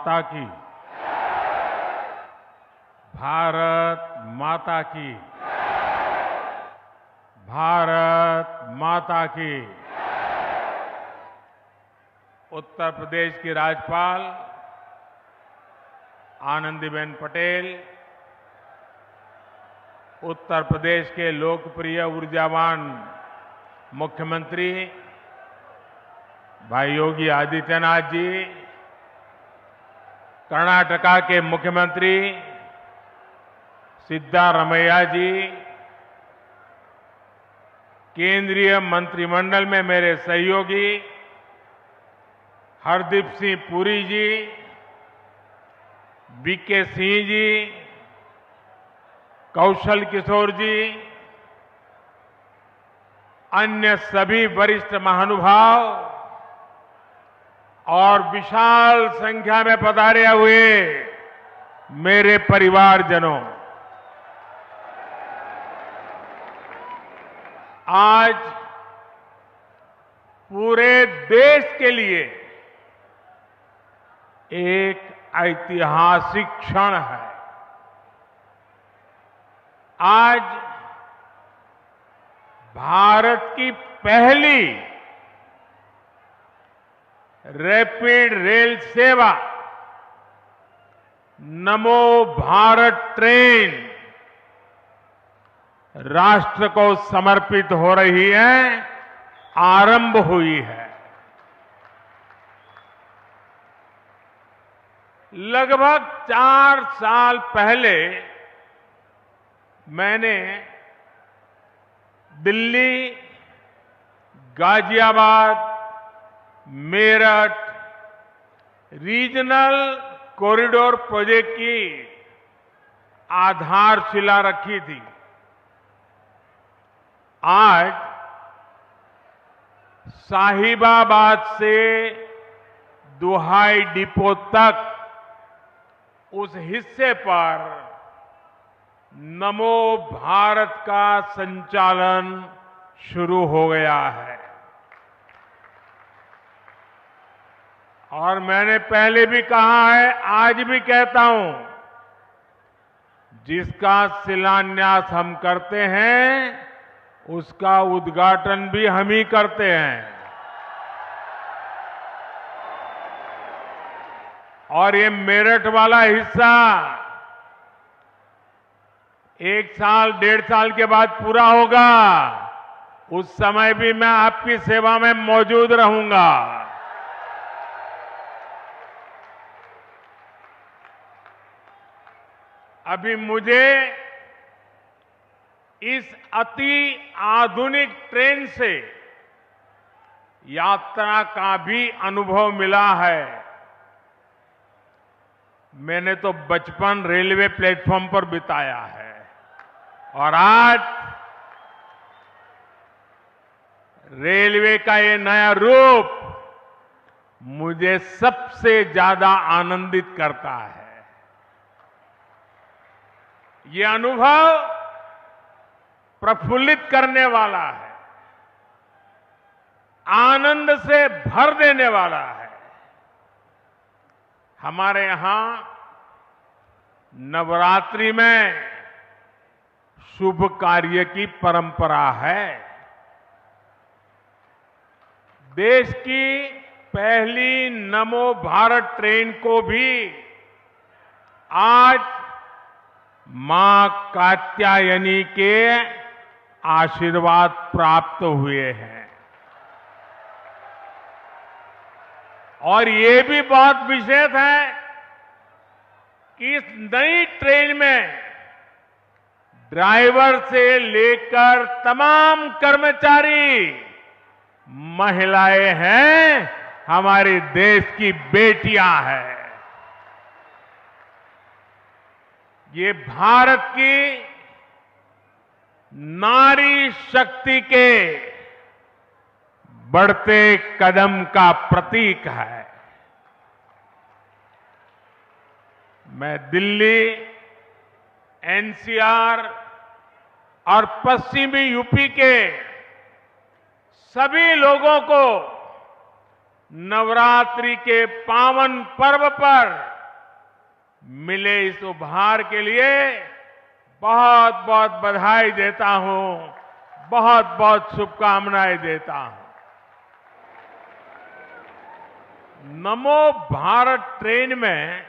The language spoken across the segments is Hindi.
माता की। भारत माता की। भारत माता की। उत्तर प्रदेश की राज्यपाल आनंदीबेन पटेल, उत्तर प्रदेश के लोकप्रिय ऊर्जावान मुख्यमंत्री भाई योगी आदित्यनाथ जी, कर्नाटका के मुख्यमंत्री सिद्धारमैया जी, केंद्रीय मंत्रिमंडल में मेरे सहयोगी हरदीप सिंह पुरी जी, वीके सिंह जी, कौशल किशोर जी, अन्य सभी वरिष्ठ महानुभाव और विशाल संख्या में पधारे हुए मेरे परिवारजनों, आज पूरे देश के लिए एक ऐतिहासिक क्षण है। आज भारत की पहली रैपिड रेल सेवा नमो भारत ट्रेन राष्ट्र को समर्पित हो रही है, आरंभ हुई है। लगभग 4 साल पहले मैंने Delhi, Ghaziabad, Meerut regional corridor project की आधारशिला रखी थी। आज साहिबाबाद से दुहाई डिपो तक उस हिस्से पर नमो भारत का संचालन शुरू हो गया है। और मैंने पहले भी कहा है, आज भी कहता हूं, जिसका शिलान्यास हम करते हैं उसका उद्घाटन भी हम ही करते हैं। और ये मेरठ वाला हिस्सा 1 साल 1.5 साल के बाद पूरा होगा, उस समय भी मैं आपकी सेवा में मौजूद रहूंगा। अभी मुझे इस अति आधुनिक ट्रेन से यात्रा का भी अनुभव मिला है। मैंने तो बचपन रेलवे प्लेटफॉर्म पर बिताया है और आज रेलवे का ये नया रूप मुझे सबसे ज्यादा आनंदित करता है। ये अनुभव प्रफुल्लित करने वाला है, आनंद से भर देने वाला है। हमारे यहां नवरात्रि में शुभ कार्य की परंपरा है। देश की पहली नमो भारत ट्रेन को भी आज मां कात्यायनी के आशीर्वाद प्राप्त हुए हैं। और ये भी बहुत विशेष है कि इस नई ट्रेन में ड्राइवर से लेकर तमाम कर्मचारी महिलाएं हैं, हमारे देश की बेटियां हैं। ये भारत की नारी शक्ति के बढ़ते कदम का प्रतीक है। मैं दिल्ली, एनसीआर और पश्चिमी यूपी के सभी लोगों को नवरात्रि के पावन पर्व पर मिले इस उपहार के लिए बहुत बहुत बधाई देता हूं, बहुत बहुत शुभकामनाएं देता हूं। नमो भारत ट्रेन में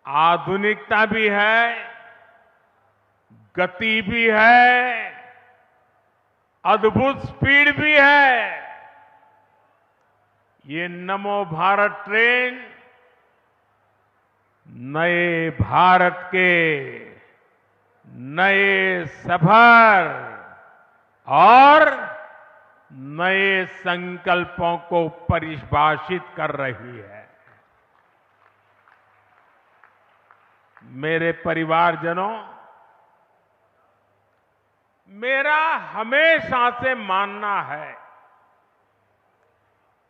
आधुनिकता भी है, गति भी है, अद्भुत स्पीड भी है। ये नमो भारत ट्रेन नए भारत के नए सफर और नए संकल्पों को परिभाषित कर रही है। मेरे परिवारजनों, मेरा हमेशा से मानना है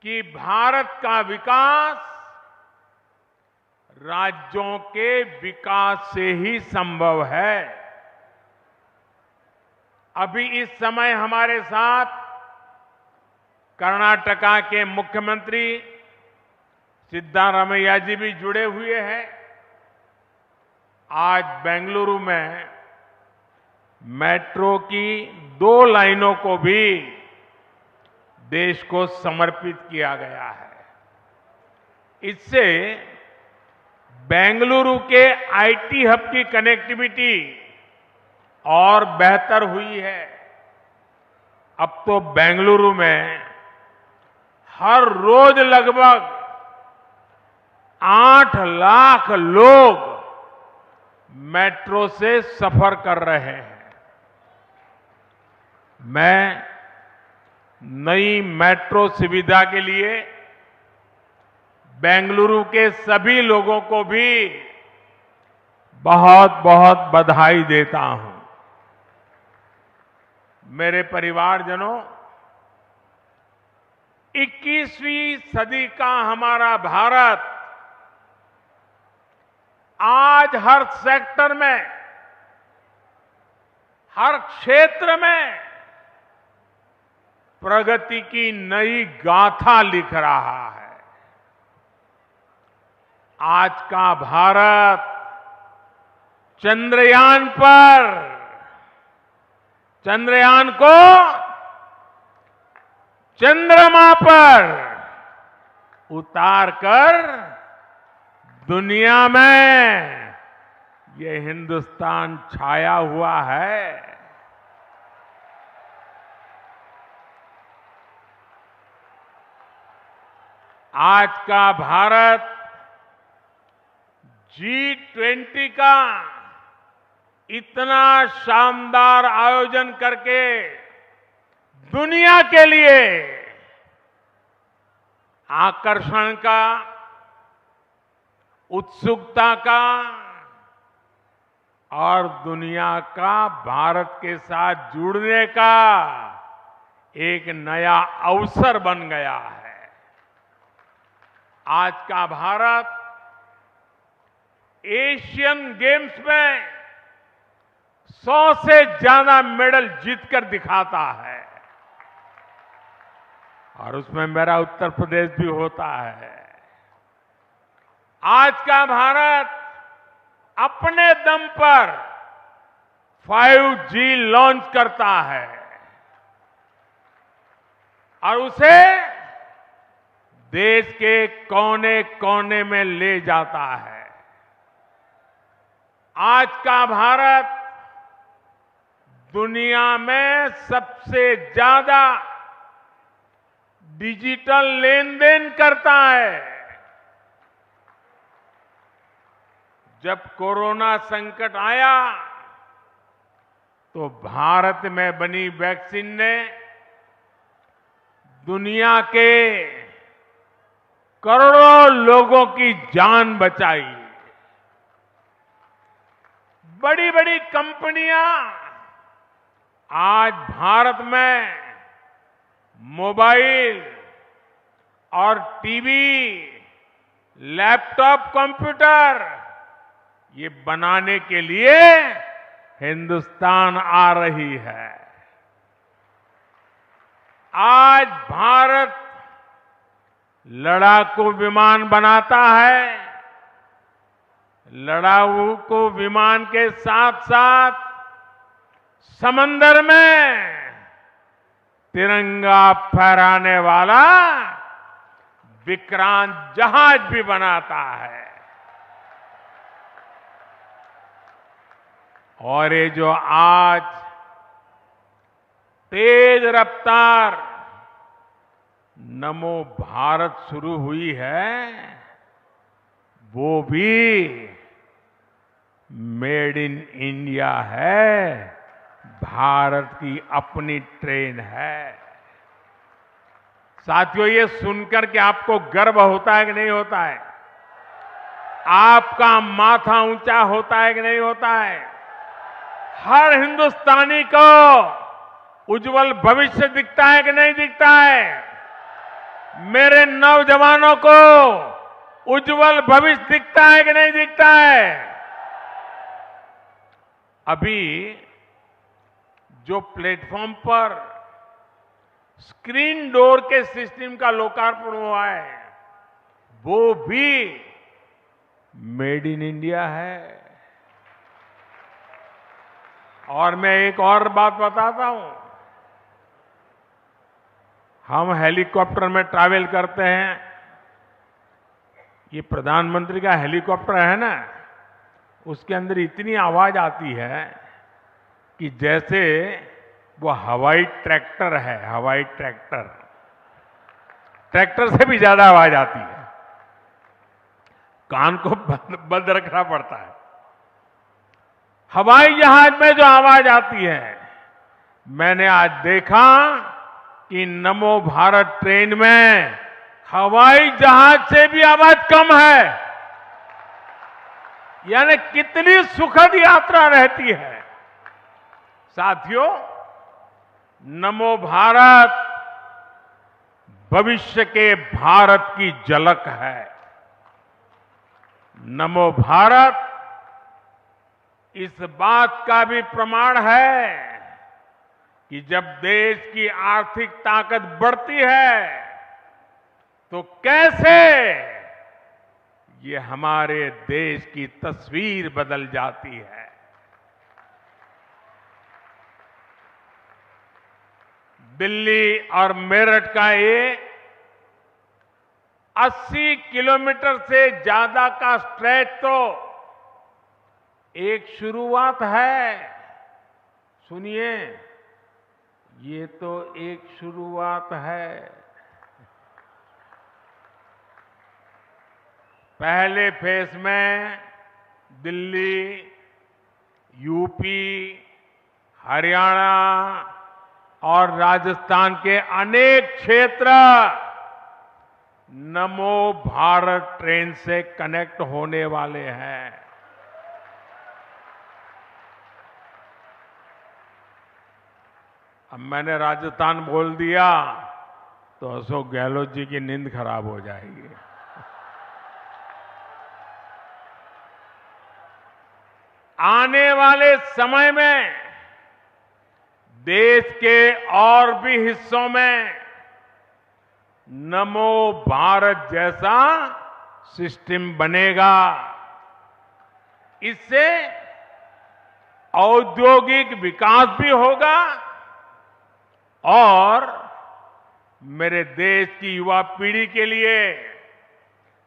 कि भारत का विकास राज्यों के विकास से ही संभव है। अभी इस समय हमारे साथ कर्नाटका के मुख्यमंत्री सिद्धारमैया जी भी जुड़े हुए हैं। आज बेंगलुरु में मेट्रो की 2 लाइनों को भी देश को समर्पित किया गया है। इससे बेंगलुरु के आईटी हब की कनेक्टिविटी और बेहतर हुई है। अब तो बेंगलुरु में हर रोज लगभग 8 लाख लोग मेट्रो से सफर कर रहे हैं। मैं नई मेट्रो सुविधा के लिए बेंगलुरु के सभी लोगों को भी बहुत बहुत बधाई देता हूं। मेरे परिवारजनों, 21वीं सदी का हमारा भारत आज हर सेक्टर में, हर क्षेत्र में प्रगति की नई गाथा लिख रहा है। आज का भारत चंद्रयान को चंद्रमा पर उतारकर दुनिया में ये हिंदुस्तान छाया हुआ है। आज का भारत G20 का इतना शानदार आयोजन करके दुनिया के लिए आकर्षण का, उत्सुकता का और दुनिया का भारत के साथ जुड़ने का एक नया अवसर बन गया है। आज का भारत एशियन गेम्स में 100 से ज्यादा मेडल जीतकर दिखाता है और उसमें मेरा उत्तर प्रदेश भी होता है। आज का भारत अपने दम पर 5G लॉन्च करता है और उसे देश के कोने कोने में ले जाता है। आज का भारत दुनिया में सबसे ज्यादा डिजिटल लेन देन करता है। जब कोरोना संकट आया तो भारत में बनी वैक्सीन ने दुनिया के करोड़ों लोगों की जान बचाई। बड़ी बड़ी कंपनियां आज भारत में मोबाइल और टीवी, लैपटॉप, कंप्यूटर ये बनाने के लिए हिंदुस्तान आ रही है। आज भारत लड़ाकू विमान बनाता है, लड़ाकू को विमान के साथ साथ समंदर में तिरंगा फहराने वाला विक्रांत जहाज भी बनाता है। और ये जो आज तेज रफ्तार नमो भारत शुरू हुई है, वो भी मेड इन इंडिया है, भारत की अपनी ट्रेन है। साथियों, ये सुनकर के आपको गर्व होता है कि नहीं होता है? आपका माथा ऊंचा होता है कि नहीं होता है? हर हिंदुस्तानी को उज्जवल भविष्य दिखता है कि नहीं दिखता है? मेरे नौजवानों को उज्जवल भविष्य दिखता है कि नहीं दिखता है? अभी जो प्लेटफॉर्म पर स्क्रीन डोर के सिस्टम का लोकार्पण हुआ है, वो भी मेड इन इंडिया है। और मैं एक और बात बताता हूं, हम हेलीकॉप्टर में ट्रैवल करते हैं। ये प्रधानमंत्री का हेलीकॉप्टर है ना, उसके अंदर इतनी आवाज आती है कि जैसे वो हवाई ट्रैक्टर है। हवाई ट्रैक्टर से भी ज्यादा आवाज आती है, कान को बंद रखना पड़ता है। हवाई जहाज में जो आवाज आती है, मैंने आज देखा कि नमो भारत ट्रेन में हवाई जहाज से भी आवाज कम है। यानी कितनी सुखद यात्रा रहती है। साथियों, नमो भारत भविष्य के भारत की झलक है। नमो भारत इस बात का भी प्रमाण है कि जब देश की आर्थिक ताकत बढ़ती है तो कैसे ये हमारे देश की तस्वीर बदल जाती है। दिल्ली और मेरठ का ये 80 किलोमीटर से ज्यादा का स्ट्रेच तो एक शुरुआत है। सुनिए, ये तो एक शुरुआत है। पहले फेज में दिल्ली, यूपी, हरियाणा और राजस्थान के अनेक क्षेत्र नमो भारत ट्रेन से कनेक्ट होने वाले हैं। अब मैंने राजस्थान बोल दिया तो अशोक गहलोत जी की नींद खराब हो जाएगी। आने वाले समय में देश के और भी हिस्सों में नमो भारत जैसा सिस्टम बनेगा। इससे औद्योगिक विकास भी होगा और मेरे देश की युवा पीढ़ी के लिए,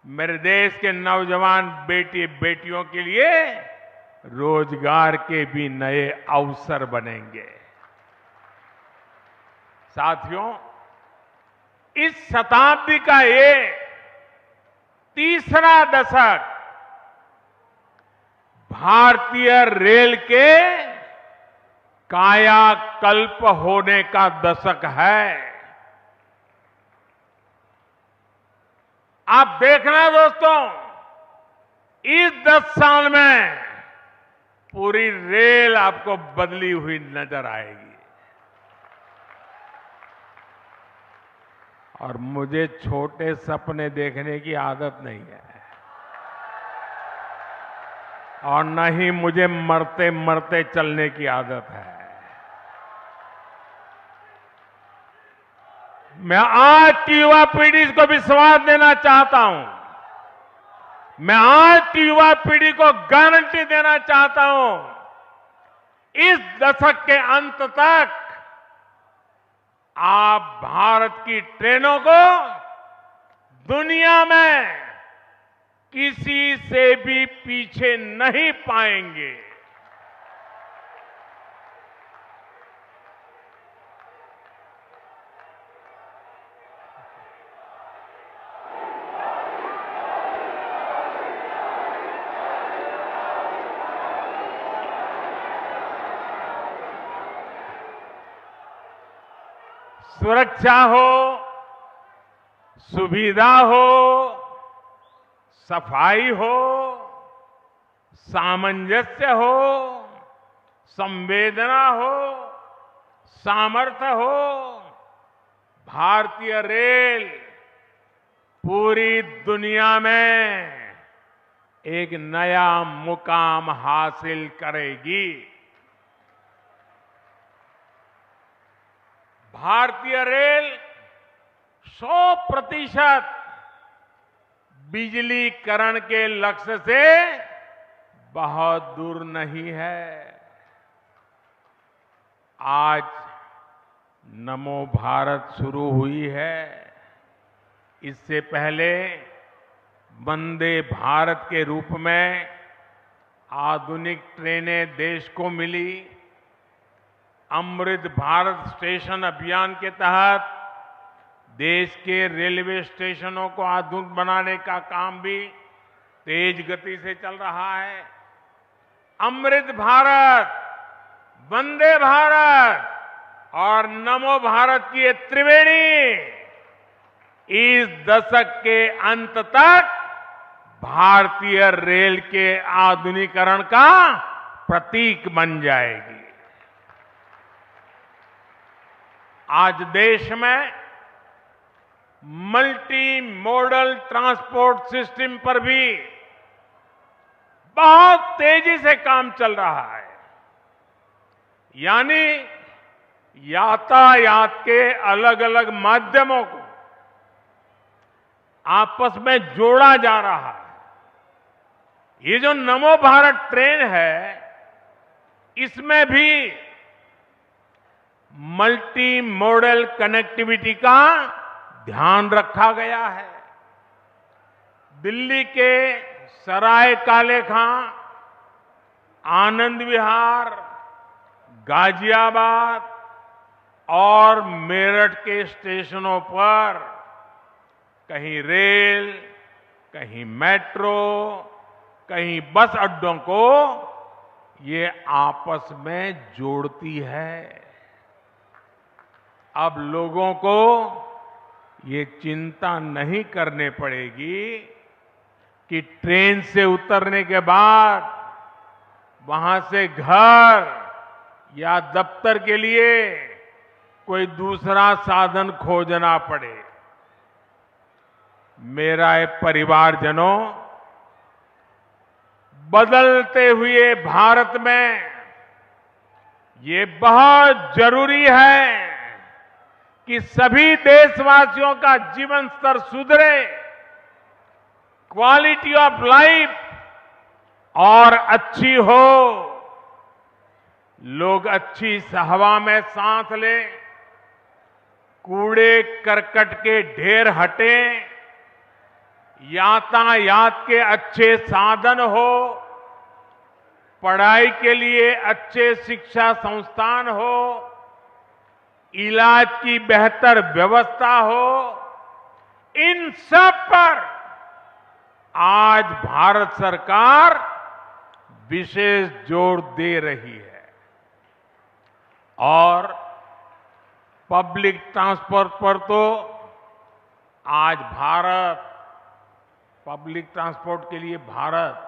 मेरे देश के नौजवान बेटी बेटियों के लिए रोजगार के भी नए अवसर बनेंगे। साथियों, इस शताब्दी का ये तीसरा दशक भारतीय रेल के कायाकल्प होने का दशक है। आप देखना दोस्तों, इस 10 साल में पूरी रेल आपको बदली हुई नजर आएगी। और मुझे छोटे सपने देखने की आदत नहीं है और न ही मुझे मरते मरते चलने की आदत है। मैं आज की युवा पीढ़ी को विश्वास देना चाहता हूं, मैं आज की युवा पीढ़ी को गारंटी देना चाहता हूं, इस दशक के अंत तक आप भारत की ट्रेनों को दुनिया में किसी से भी पीछे नहीं पाएंगे। सुरक्षा हो, सुविधा हो, सफाई हो, सामंजस्य हो, संवेदना हो, सामर्थ्य हो, भारतीय रेल पूरी दुनिया में एक नया मुकाम हासिल करेगी। भारतीय रेल 100% बिजलीकरण के लक्ष्य से बहुत दूर नहीं है। आज नमो भारत शुरू हुई है। इससे पहले वंदे भारत के रूप में आधुनिक ट्रेनें देश को मिली। अमृत भारत स्टेशन अभियान के तहत देश के रेलवे स्टेशनों को आधुनिक बनाने का काम भी तेज गति से चल रहा है। अमृत भारत, वंदे भारत और नमो भारत की ये त्रिवेणी इस दशक के अंत तक भारतीय रेल के आधुनिकीकरण का प्रतीक बन जाएगी। आज देश में मल्टी मॉडल ट्रांसपोर्ट सिस्टम पर भी बहुत तेजी से काम चल रहा है। यानी यातायात के अलग अलग माध्यमों को आपस में जोड़ा जा रहा है। ये जो नमो भारत ट्रेन है, इसमें भी मल्टी मॉडल कनेक्टिविटी का ध्यान रखा गया है। दिल्ली के सराय काले खां, आनंद विहार, गाजियाबाद और मेरठ के स्टेशनों पर कहीं रेल, कहीं मेट्रो, कहीं बस अड्डों को ये आपस में जोड़ती है। अब लोगों को ये चिंता नहीं करने पड़ेगी कि ट्रेन से उतरने के बाद वहां से घर या दफ्तर के लिए कोई दूसरा साधन खोजना पड़े। मेरा परिवारजनों, बदलते हुए भारत में ये बहुत जरूरी है कि सभी देशवासियों का जीवन स्तर सुधरे, क्वालिटी ऑफ लाइफ और अच्छी हो, लोग अच्छी हवा में सांस लें, कूड़े करकट के ढेर हटें, यातायात के अच्छे साधन हो, पढ़ाई के लिए अच्छे शिक्षा संस्थान हो, इलाज की बेहतर व्यवस्था हो, इन सब पर आज भारत सरकार विशेष जोर दे रही है। और पब्लिक ट्रांसपोर्ट पर तो आज पब्लिक ट्रांसपोर्ट के लिए भारत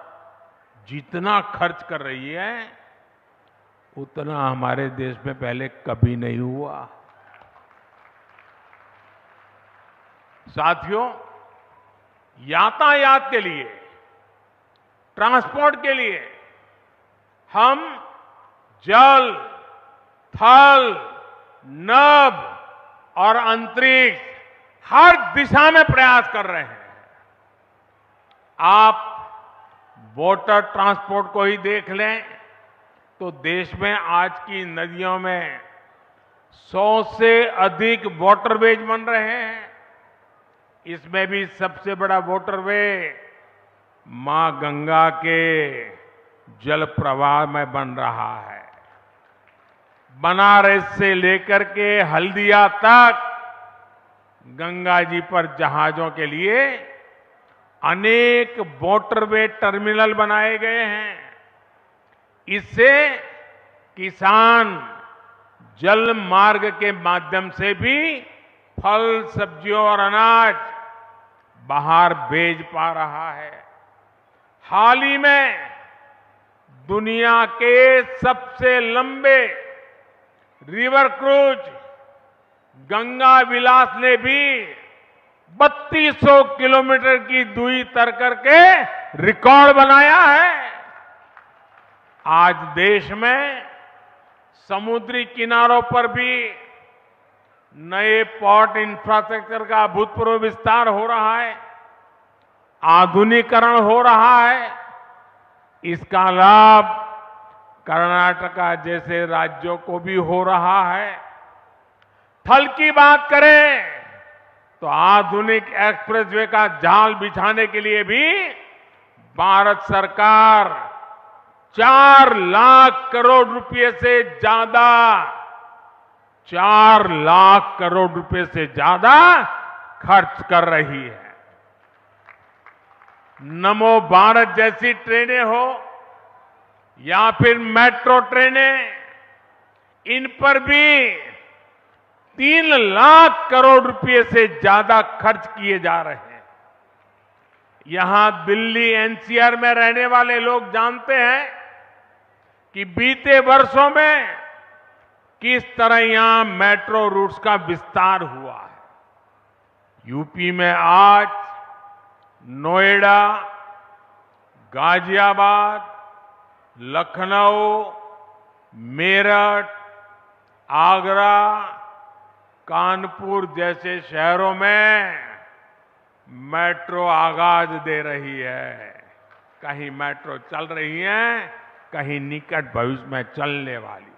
जितना खर्च कर रही है, उतना हमारे देश में पहले कभी नहीं हुआ। साथियों, यातायात के लिए, ट्रांसपोर्ट के लिए हम जल, थल, नभ और अंतरिक्ष हर दिशा में प्रयास कर रहे हैं। आप वाटर ट्रांसपोर्ट को ही देख लें तो देश में आज की नदियों में 100 से अधिक वाटरवेज बन रहे हैं। इसमें भी सबसे बड़ा वाटरवे मां गंगा के जल प्रवाह में बन रहा है। बनारस से लेकर के हल्दिया तक गंगा जी पर जहाजों के लिए अनेक वाटरवे टर्मिनल बनाए गए हैं। इससे किसान जल मार्ग के माध्यम से भी फल, सब्जियों और अनाज बाहर भेज पा रहा है। हाल ही में दुनिया के सबसे लंबे रिवर क्रूज गंगा विलास ने भी 3200 किलोमीटर की दूरी तय करके रिकॉर्ड बनाया है। आज देश में समुद्री किनारों पर भी नए पोर्ट इंफ्रास्ट्रक्चर का अभूतपूर्व विस्तार हो रहा है, आधुनिकीकरण हो रहा है। इसका लाभ कर्नाटका जैसे राज्यों को भी हो रहा है। थल की बात करें तो आधुनिक एक्सप्रेसवे का जाल बिछाने के लिए भी भारत सरकार 4 लाख करोड़ रुपए से ज्यादा 4 लाख करोड़ रुपए से ज्यादा खर्च कर रही है। नमो भारत जैसी ट्रेनें हो या फिर मेट्रो ट्रेनें, इन पर भी 3 लाख करोड़ रुपए से ज्यादा खर्च किए जा रहे हैं। यहां दिल्ली एनसीआर में रहने वाले लोग जानते हैं कि बीते वर्षों में किस तरह यहां मेट्रो रूट्स का विस्तार हुआ है। यूपी में आज नोएडा, गाजियाबाद, लखनऊ, मेरठ, आगरा, कानपुर जैसे शहरों में मेट्रो आगाज दे रही है। कहीं मेट्रो चल रही है, कहीं निकट भविष्य में चलने वाली है।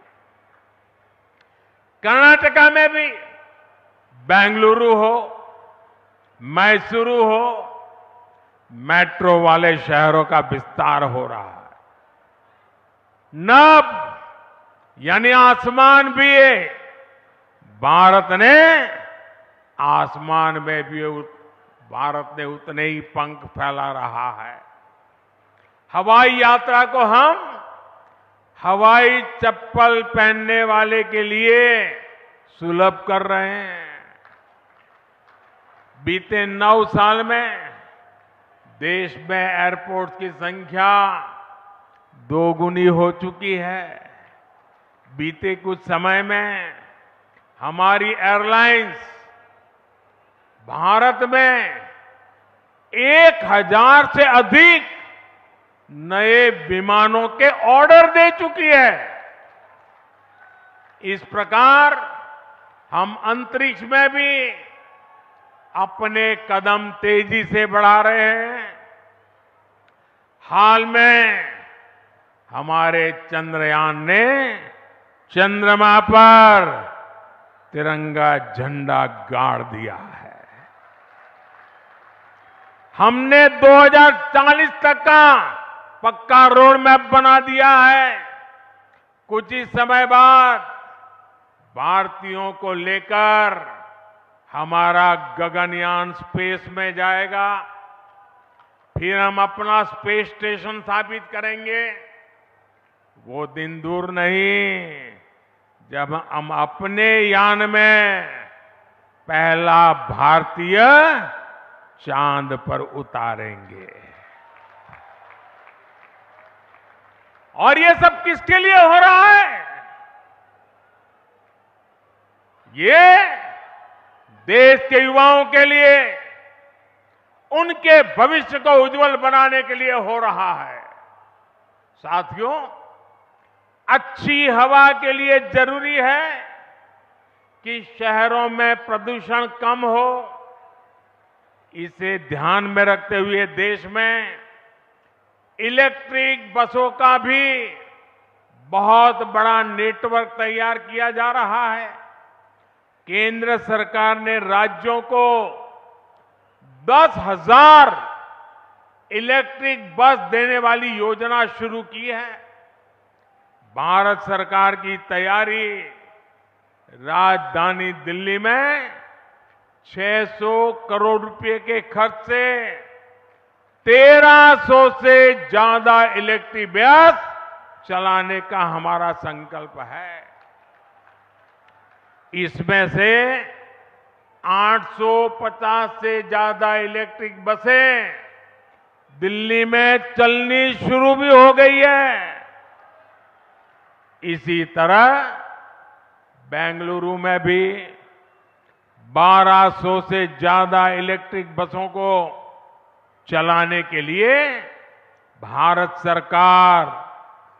कर्नाटका में भी बेंगलुरु हो, मैसूरू हो, मेट्रो वाले शहरों का विस्तार हो रहा है। नभ यानी आसमान भी है। भारत ने आसमान में भी भारत ने उतने ही पंख फैला रहा है। हवाई यात्रा को हम हवाई चप्पल पहनने वाले के लिए सुलभ कर रहे हैं। बीते 9 साल में देश में एयरपोर्ट की संख्या 2 गुनी हो चुकी है। बीते कुछ समय में हमारी एयरलाइंस भारत में 1000 से अधिक नए विमानों के ऑर्डर दे चुकी है। इस प्रकार हम अंतरिक्ष में भी अपने कदम तेजी से बढ़ा रहे हैं। हाल में हमारे चंद्रयान ने चंद्रमा पर तिरंगा झंडा गाड़ दिया है। हमने 2040 तक का पक्का रोड मैप बना दिया है। कुछ ही समय बाद भारतीयों को लेकर हमारा गगनयान स्पेस में जाएगा। फिर हम अपना स्पेस स्टेशन स्थापित करेंगे। वो दिन दूर नहीं जब हम अपने यान में पहला भारतीय चांद पर उतारेंगे। और ये सब किसके लिए हो रहा है? ये देश के युवाओं के लिए, उनके भविष्य को उज्जवल बनाने के लिए हो रहा है। साथियों, अच्छी हवा के लिए जरूरी है कि शहरों में प्रदूषण कम हो। इसे ध्यान में रखते हुए देश में इलेक्ट्रिक बसों का भी बहुत बड़ा नेटवर्क तैयार किया जा रहा है। केंद्र सरकार ने राज्यों को 10,000 इलेक्ट्रिक बस देने वाली योजना शुरू की है। भारत सरकार की तैयारी राजधानी दिल्ली में 600 करोड़ रुपए के खर्च से 1300 से ज्यादा इलेक्ट्रिक बस चलाने का हमारा संकल्प है। इसमें से 850 से ज्यादा इलेक्ट्रिक बसें दिल्ली में चलनी शुरू भी हो गई है। इसी तरह बेंगलुरु में भी 1200 से ज्यादा इलेक्ट्रिक बसों को चलाने के लिए भारत सरकार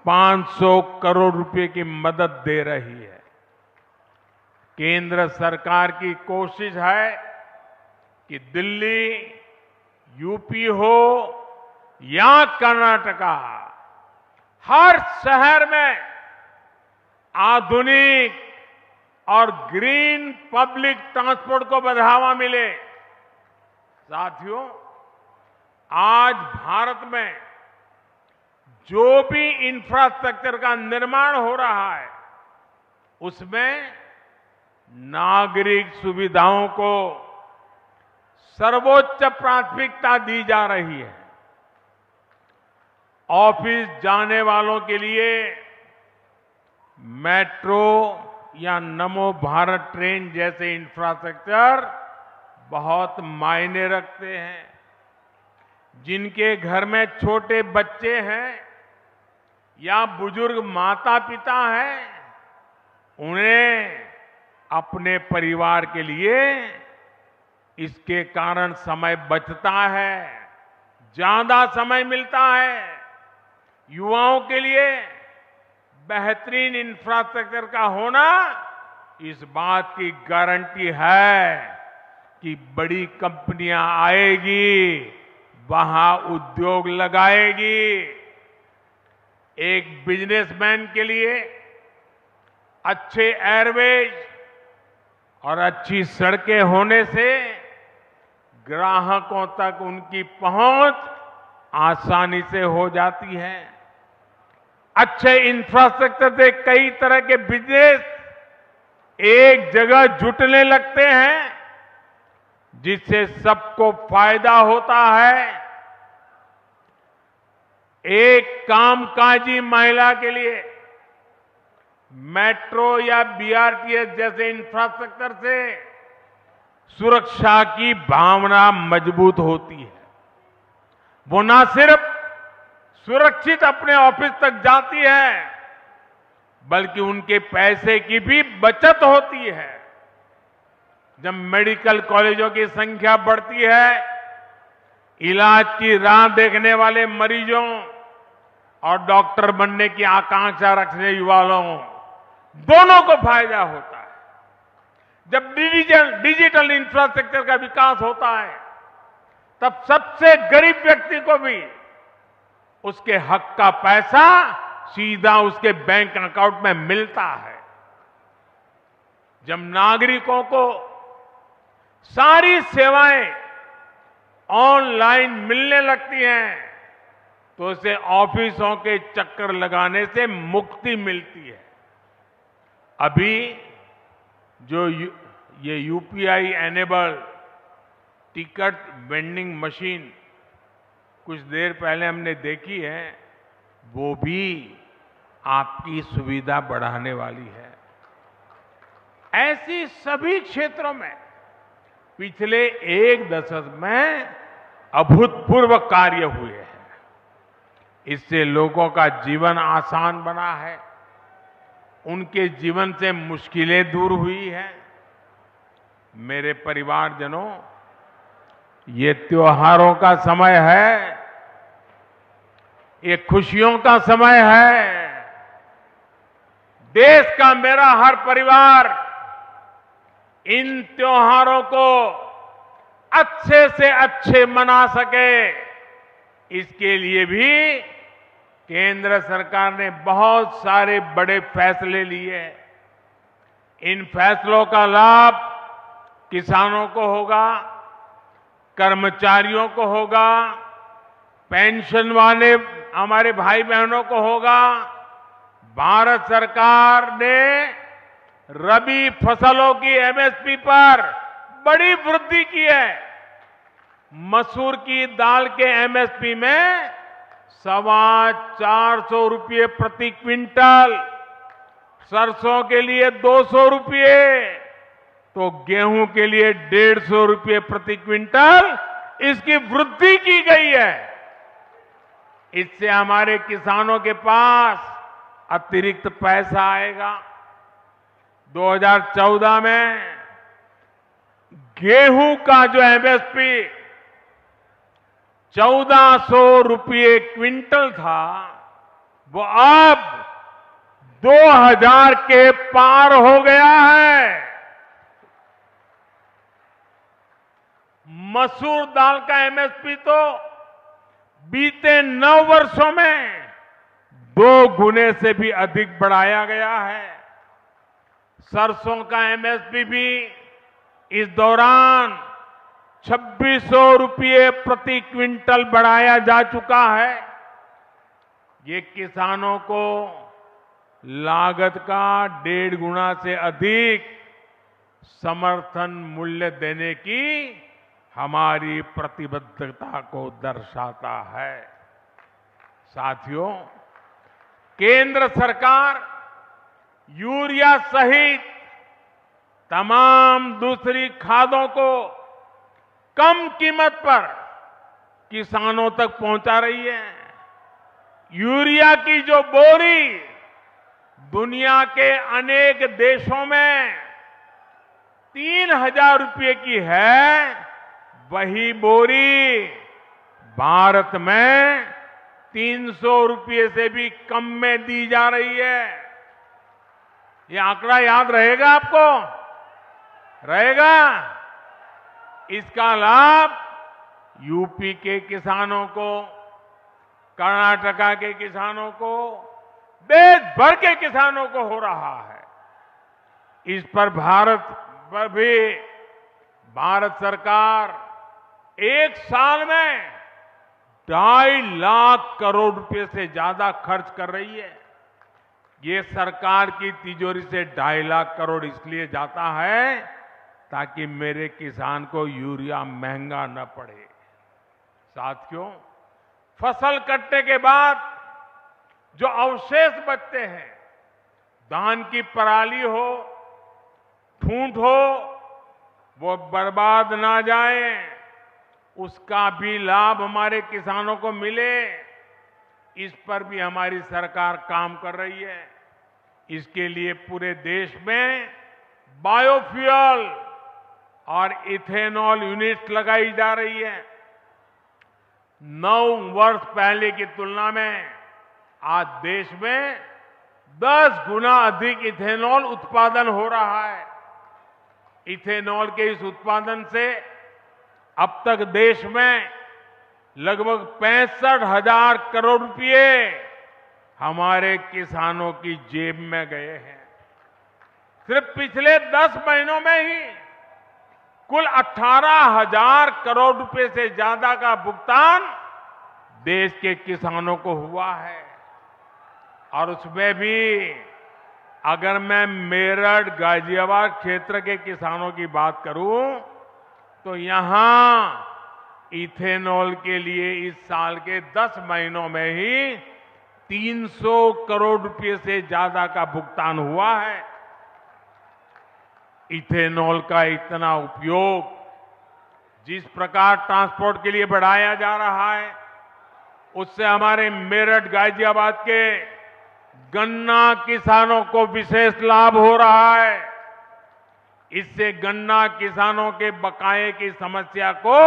500 करोड़ रुपए की मदद दे रही है। केंद्र सरकार की कोशिश है कि दिल्ली, यूपी हो या कर्नाटका, हर शहर में आधुनिक और ग्रीन पब्लिक ट्रांसपोर्ट को बढ़ावा मिले। साथियों, आज भारत में जो भी इंफ्रास्ट्रक्चर का निर्माण हो रहा है, उसमें नागरिक सुविधाओं को सर्वोच्च प्राथमिकता दी जा रही है। ऑफिस जाने वालों के लिए मेट्रो या नमो भारत ट्रेन जैसे इंफ्रास्ट्रक्चर बहुत मायने रखते हैं। जिनके घर में छोटे बच्चे हैं या बुजुर्ग माता पिता हैं, उन्हें अपने परिवार के लिए इसके कारण समय बचता है, ज्यादा समय मिलता है। युवाओं के लिए बेहतरीन इंफ्रास्ट्रक्चर का होना इस बात की गारंटी है कि बड़ी कंपनियां आएगी, वहां उद्योग लगाएगी। एक बिजनेसमैन के लिए अच्छे एयरवेज और अच्छी सड़कें होने से ग्राहकों तक उनकी पहुंच आसानी से हो जाती है। अच्छे इंफ्रास्ट्रक्चर से कई तरह के बिजनेस एक जगह जुटने लगते हैं, जिससे सबको फायदा होता है। एक कामकाजी महिला के लिए मेट्रो या बीआरटीएस जैसे इंफ्रास्ट्रक्चर से सुरक्षा की भावना मजबूत होती है। वो न सिर्फ सुरक्षित अपने ऑफिस तक जाती है, बल्कि उनके पैसे की भी बचत होती है। जब मेडिकल कॉलेजों की संख्या बढ़ती है, इलाज की राह देखने वाले मरीजों और डॉक्टर बनने की आकांक्षा रखने युवा लोगों दोनों को फायदा होता है। जब डिजिटल इंफ्रास्ट्रक्चर का विकास होता है, तब सबसे गरीब व्यक्ति को भी उसके हक का पैसा सीधा उसके बैंक अकाउंट में मिलता है। जब नागरिकों को सारी सेवाएं ऑनलाइन मिलने लगती हैं, तो उसे ऑफिसों के चक्कर लगाने से मुक्ति मिलती है। अभी जो ये UPI enable ticket vending machine कुछ देर पहले हमने देखी है, वो भी आपकी सुविधा बढ़ाने वाली है। ऐसी सभी क्षेत्रों में पिछले एक दशक में अभूतपूर्व कार्य हुए हैं। इससे लोगों का जीवन आसान बना है, उनके जीवन से मुश्किलें दूर हुई हैं। मेरे परिवारजनों, ये त्योहारों का समय है, ये खुशियों का समय है। देश का मेरा हर परिवार इन त्योहारों को अच्छे से अच्छे मना सके, इसके लिए भी केंद्र सरकार ने बहुत सारे बड़े फैसले लिए हैं। इन फैसलों का लाभ किसानों को होगा, कर्मचारियों को होगा, पेंशन वाले हमारे भाई बहनों को होगा। भारत सरकार ने रबी फसलों की एमएसपी पर बड़ी वृद्धि की है। मसूर की दाल के एमएसपी में 425 रुपये प्रति क्विंटल, सरसों के लिए 200 रुपये, तो गेहूं के लिए 150 रुपये प्रति क्विंटल इसकी वृद्धि की गई है। इससे हमारे किसानों के पास अतिरिक्त पैसा आएगा। 2014 में गेहूं का जो एमएसपी 1400 रुपये क्विंटल था, वो अब 2000 के पार हो गया है। मसूर दाल का एमएसपी तो बीते 9 वर्षों में 2 गुने से भी अधिक बढ़ाया गया है। सरसों का एमएसपी भी इस दौरान 2600 रुपये प्रति क्विंटल बढ़ाया जा चुका है। ये किसानों को लागत का 1.5 गुना से अधिक समर्थन मूल्य देने की हमारी प्रतिबद्धता को दर्शाता है। साथियों, केंद्र सरकार यूरिया सहित तमाम दूसरी खादों को कम कीमत पर किसानों तक पहुंचा रही है। यूरिया की जो बोरी दुनिया के अनेक देशों में 3000 रुपये की है, वही बोरी भारत में 300 रुपये से भी कम में दी जा रही है। ये आंकड़ा याद रहेगा आपको? रहेगा? इसका लाभ यूपी के किसानों को, कर्नाटका के किसानों को, देश भर के किसानों को हो रहा है। इस पर भारत सरकार एक साल में 2.5 लाख करोड़ रुपए से ज्यादा खर्च कर रही है। ये सरकार की तिजोरी से 2.5 लाख करोड़ इसलिए जाता है ताकि मेरे किसान को यूरिया महंगा न पड़े। साथियों, फसल कटने के बाद जो अवशेष बचते हैं, धान की पराली हो, ठूंठ हो, वो बर्बाद ना जाए, उसका भी लाभ हमारे किसानों को मिले, इस पर भी हमारी सरकार काम कर रही है। इसके लिए पूरे देश में बायोफ्यूल और इथेनॉल यूनिट्स लगाई जा रही है। 9 वर्ष पहले की तुलना में आज देश में 10 गुना अधिक इथेनॉल उत्पादन हो रहा है। इथेनॉल के इस उत्पादन से अब तक देश में लगभग 65,000 करोड़ रुपए हमारे किसानों की जेब में गए हैं। सिर्फ पिछले 10 महीनों में ही कुल 18,000 करोड़ रुपए से ज्यादा का भुगतान देश के किसानों को हुआ है। और उसमें भी अगर मैं मेरठ, गाजियाबाद क्षेत्र के किसानों की बात करूं, तो यहां इथेनॉल के लिए इस साल के 10 महीनों में ही 300 करोड़ रुपए से ज्यादा का भुगतान हुआ है। इथेनॉल का इतना उपयोग जिस प्रकार ट्रांसपोर्ट के लिए बढ़ाया जा रहा है, उससे हमारे मेरठ, गाजियाबाद के गन्ना किसानों को विशेष लाभ हो रहा है। इससे गन्ना किसानों के बकाये की समस्या को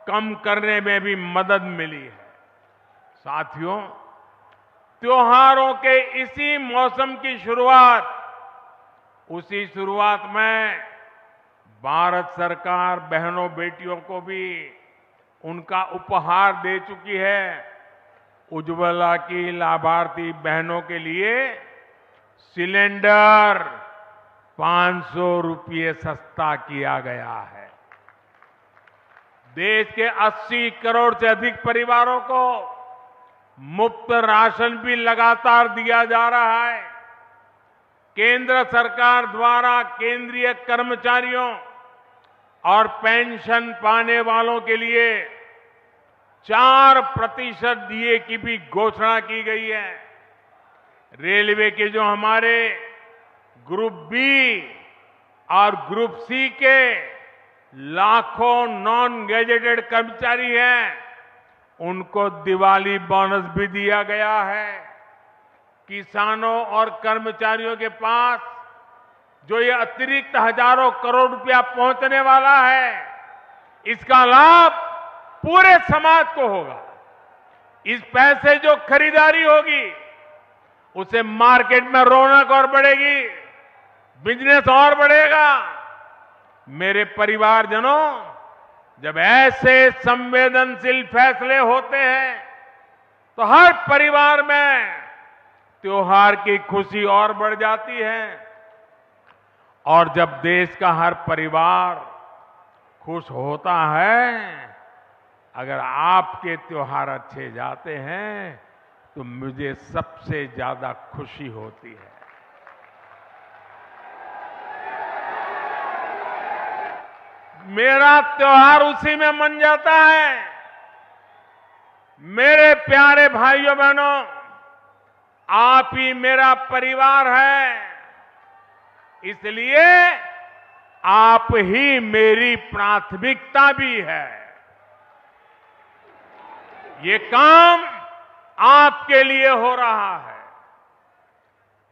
कम करने में भी मदद मिली है। साथियों, त्योहारों के इसी मौसम की शुरुआत, उसी शुरुआत में भारत सरकार बहनों बेटियों को भी उनका उपहार दे चुकी है। उज्ज्वला की लाभार्थी बहनों के लिए सिलेंडर 500 रुपये सस्ता किया गया है। देश के 80 करोड़ से अधिक परिवारों को मुफ्त राशन भी लगातार दिया जा रहा है। केंद्र सरकार द्वारा केंद्रीय कर्मचारियों और पेंशन पाने वालों के लिए 4% डीए की भी घोषणा की गई है। रेलवे के जो हमारे ग्रुप बी और ग्रुप सी के लाखों नॉन गैजेटेड कर्मचारी हैं, उनको दिवाली बोनस भी दिया गया है। किसानों और कर्मचारियों के पास जो ये अतिरिक्त हजारों करोड़ रुपया पहुंचने वाला है, इसका लाभ पूरे समाज को होगा। इस पैसे जो खरीदारी होगी, उसे मार्केट में रौनक और बढ़ेगी, बिजनेस और बढ़ेगा। मेरे परिवारजनों, जब ऐसे संवेदनशील फैसले होते हैं तो हर परिवार में त्योहार की खुशी और बढ़ जाती है। और जब देश का हर परिवार खुश होता है, अगर आपके त्योहार अच्छे जाते हैं तो मुझे सबसे ज्यादा खुशी होती है। मेरा त्योहार उसी में मन जाता है। मेरे प्यारे भाइयों बहनों, आप ही मेरा परिवार है, इसलिए आप ही मेरी प्राथमिकता भी है। ये काम आपके लिए हो रहा है।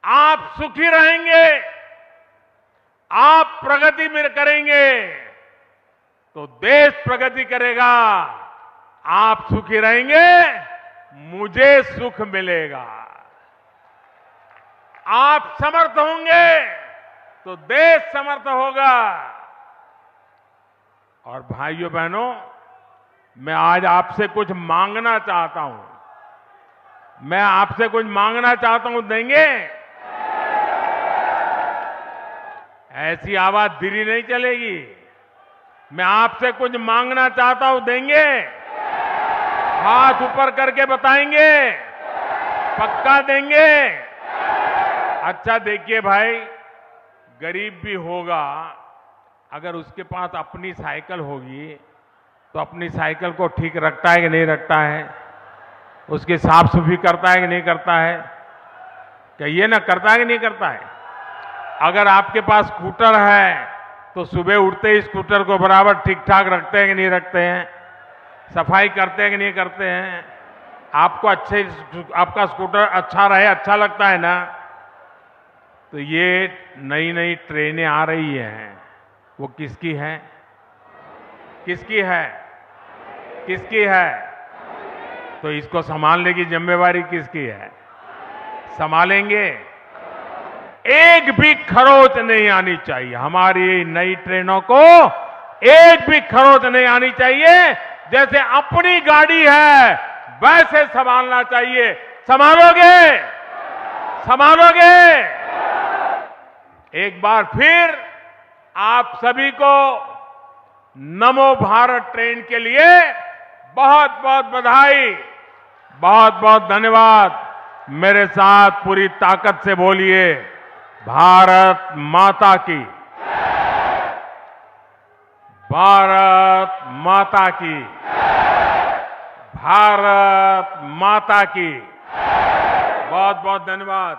आप सुखी रहेंगे, आप प्रगति में करेंगे तो देश प्रगति करेगा। आप सुखी रहेंगे, मुझे सुख मिलेगा। आप समर्थ होंगे तो देश समर्थ होगा। और भाइयों बहनों, मैं आज आपसे कुछ मांगना चाहता हूं। मैं आपसे कुछ मांगना चाहता हूं, देंगे? ऐसी आवाज धीरे नहीं चलेगी। मैं आपसे कुछ मांगना चाहता हूं, देंगे? हाथ ऊपर करके बताएंगे, पक्का देंगे? अच्छा देखिए भाई, गरीब भी होगा, अगर उसके पास अपनी साइकिल होगी तो अपनी साइकिल को ठीक रखता है कि नहीं रखता है? उसकी साफ सफाई करता है कि नहीं करता है? कहिए ना, करता है कि नहीं करता है? अगर आपके पास स्कूटर है तो सुबह उठते ही स्कूटर को बराबर ठीक ठाक रखते हैं कि नहीं रखते हैं? सफाई करते हैं कि नहीं करते हैं? आपको आपका स्कूटर अच्छा रहे, अच्छा लगता है ना? तो ये नई नई ट्रेनें आ रही हैं, वो किसकी है? किसकी है? किसकी है? तो इसको संभालने की जिम्मेवारी किसकी है? संभालेंगे? एक भी खरोच नहीं आनी चाहिए। हमारी नई ट्रेनों को एक भी खरोच नहीं आनी चाहिए। जैसे अपनी गाड़ी है वैसे संभालना चाहिए। संभालोगे? संभालोगे? एक बार फिर आप सभी को नमो भारत ट्रेन के लिए बहुत बहुत बधाई, बहुत बहुत धन्यवाद। मेरे साथ पूरी ताकत से बोलिए, भारत माता की, भारत माता की, भारत माता की। बहुत बहुत धन्यवाद।